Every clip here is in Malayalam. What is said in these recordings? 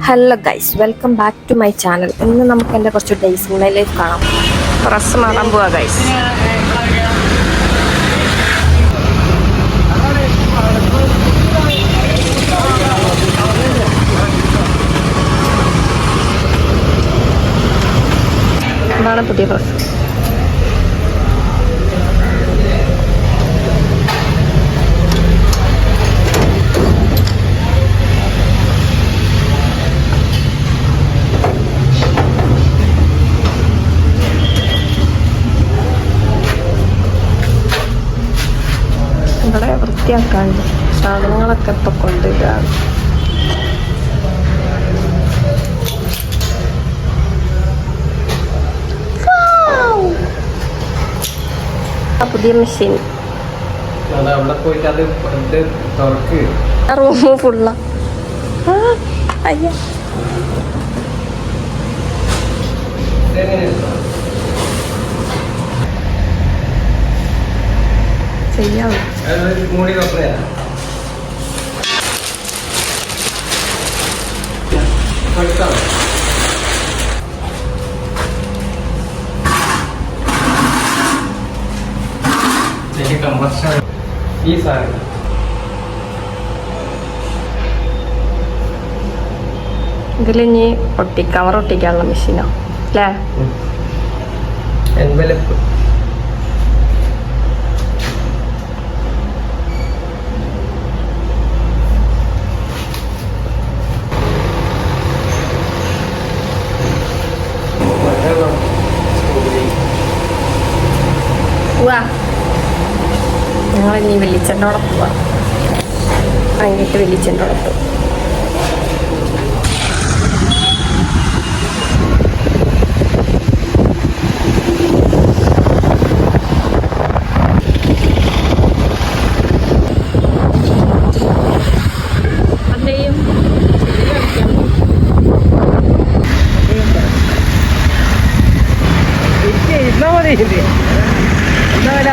Hello guys, welcome back to my channel. ഇന്ന് നമുക്ക് എൻ്റെ കുറച്ച് ഡേയ്സ് ഇൻ മൈ ലൈഫ് കാണാം. ഡ്രസ്സ് മാറാൻ പോവാ ഗൈസ്. ഇതാണ് പുതിയ ഡ്രസ്സ്. ഇവിടെ വൃത്തിയാക്കാണ്ട് സാധനങ്ങളൊക്കെ ഇപ്പൊ കൊണ്ടുവരികയാണ്. പുതിയ മെഷീൻ റൂമ് ഫുള്ള ചെയ്യാം. ഇതിലിനി കവർ ഒട്ടിക്കാനുള്ള മെഷീനോ അല്ലേ? പോവാ, ഞങ്ങളിനി വെല്ലിച്ചൻ്റെ അവിടെ പോവാ. കഴിഞ്ഞിട്ട് വെല്ലിച്ചൻ്റെ അവിടെ പോകും.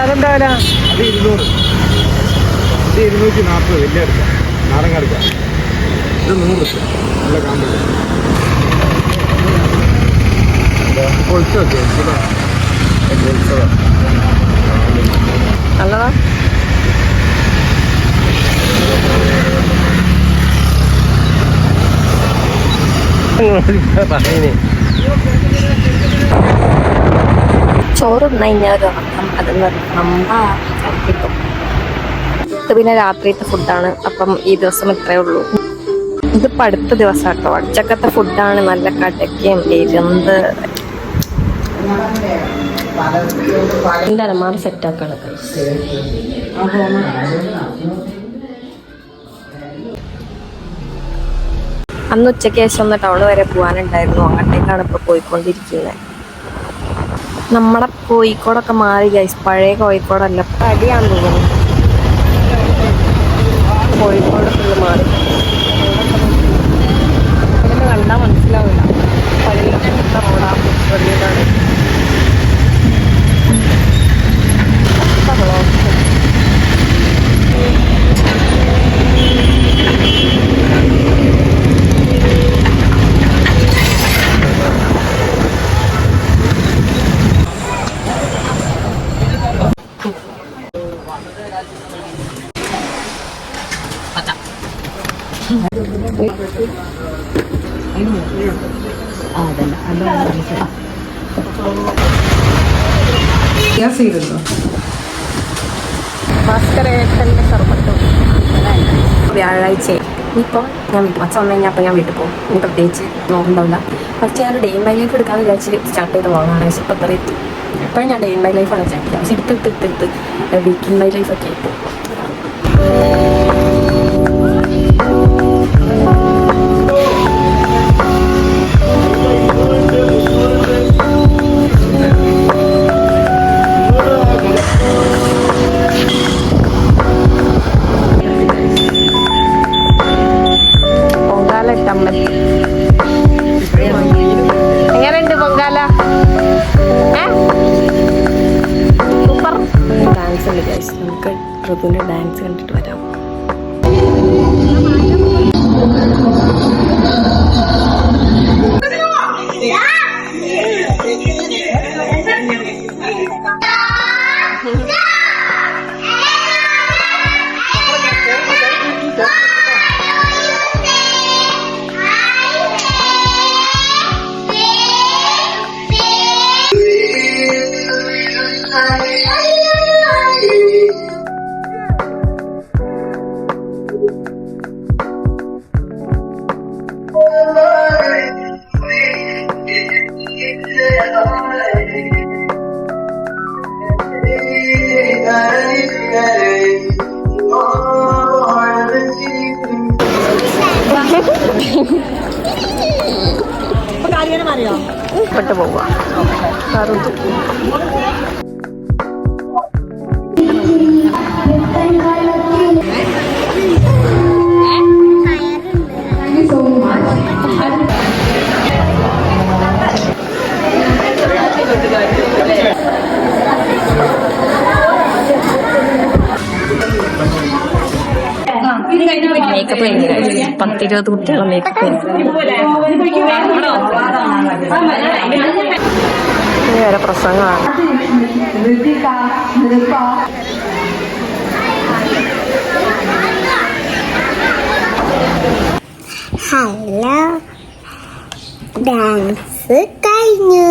അതെന്താ അത് 200, ഇത് 240 വലിയ എടുക്കാം. നാരങ്ങ എടുക്കാം. ഇത് 100 നല്ല കാമ്പ് പൊളിച്ചു വെച്ചോ. നല്ലതാ. ചോറ് കഴിഞ്ഞാൽ ഉറക്കം അതെന്ന് കിട്ടും. ഇത് പിന്നെ രാത്രിയത്തെ ഫുഡാണ്. അപ്പം ഈ ദിവസം ഇത്രയേ ഉള്ളൂ. ഇതിപ്പോൾ അടുത്ത ദിവസം കേട്ടോ. ഉച്ചക്കത്തെ ഫുഡാണ്. നല്ല കടക്കയും എരുന്ത് എൻ്റെ അലമാര സെറ്റാക്കാണ്. അന്ന് ഉച്ചയ്ക്ക് ശേഷം ഒന്ന് ടൗൺ വരെ പോകാനുണ്ടായിരുന്നു. അങ്ങോട്ടേക്കാണ് ഇപ്പോൾ പോയിക്കൊണ്ടിരിക്കുന്നത്. നമ്മളെ കോഴിക്കോടൊക്കെ മാറി ഗൈസ്. പഴയ കോഴിക്കോടല്ല, അടിയാന്ന് തോന്നുന്നു. കോഴിക്കോട് ഫുള്ള് മാറി. ഇതൊക്കെ കണ്ടാൽ മനസ്സിലാവില്ല. പള്ളിയുടെ റോഡാണ്. പള്ളിയിലാണ് ഭാസ്കരേട്ടൻ്റെ സർബത്തും. വ്യാഴാഴ്ച ഇനിയിപ്പോൾ ഞാൻ മച്ച വന്നു കഴിഞ്ഞാൽ അപ്പോൾ ഞാൻ വീട്ടിൽ പോകും. ഇനി പ്രത്യേകിച്ച് നോക്കുന്നുണ്ടാവില്ല. പക്ഷേ ഞാൻ ഡേ ഇൻ മൈ ലൈഫ് എടുക്കാമെന്ന് വിചാരിച്ച് സ്റ്റാർട്ട് ചെയ്ത് പോകാനാണ്. പക്ഷേ ഇപ്പോൾ അത്ര എത്തി. ഇപ്പോഴും ഞാൻ ഡേ ഇൻ മൈ ലൈഫാണ് സ്റ്റാർട്ട് ചെയ്യുക. പക്ഷേ എടുത്ത് വീക്ക് ഇൻ മൈ ലൈഫൊക്കെ ആയിട്ട് എങ്ങനെയുണ്ട് പൊങ്കാല? സൂപ്പർ ഡാൻസ് ഉണ്ട് ഗൈസ്. നമുക്ക് ഋതുവിൻ്റെ ഡാൻസ് കണ്ടിട്ട് വരാം. പെട്ട് പോവുക മേക്കപ്പ് കഴിഞ്ഞു 10-20 കുട്ടികളെ മേക്കപ്പ് വേറെ പ്രസംഗമാണ്. ഹലോ, ഡാൻസ് കഴിഞ്ഞു.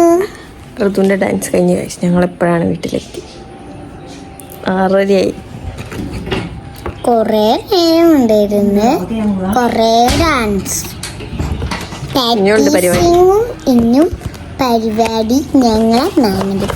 ഋതുവിൻ്റെ ഡാൻസ് കഴിഞ്ഞ് കഴിച്ചു. ഞങ്ങളെപ്പോഴാണ് വീട്ടിലെത്തി? 6:30 കൊറേ നേരം ഉണ്ടായിരുന്നു, കൊറേ ഡാൻസ് ഇനിയുണ്ട് പരിപാടി. ഇന്നും പരിപാടി ഞങ്ങളെ മാനേജ്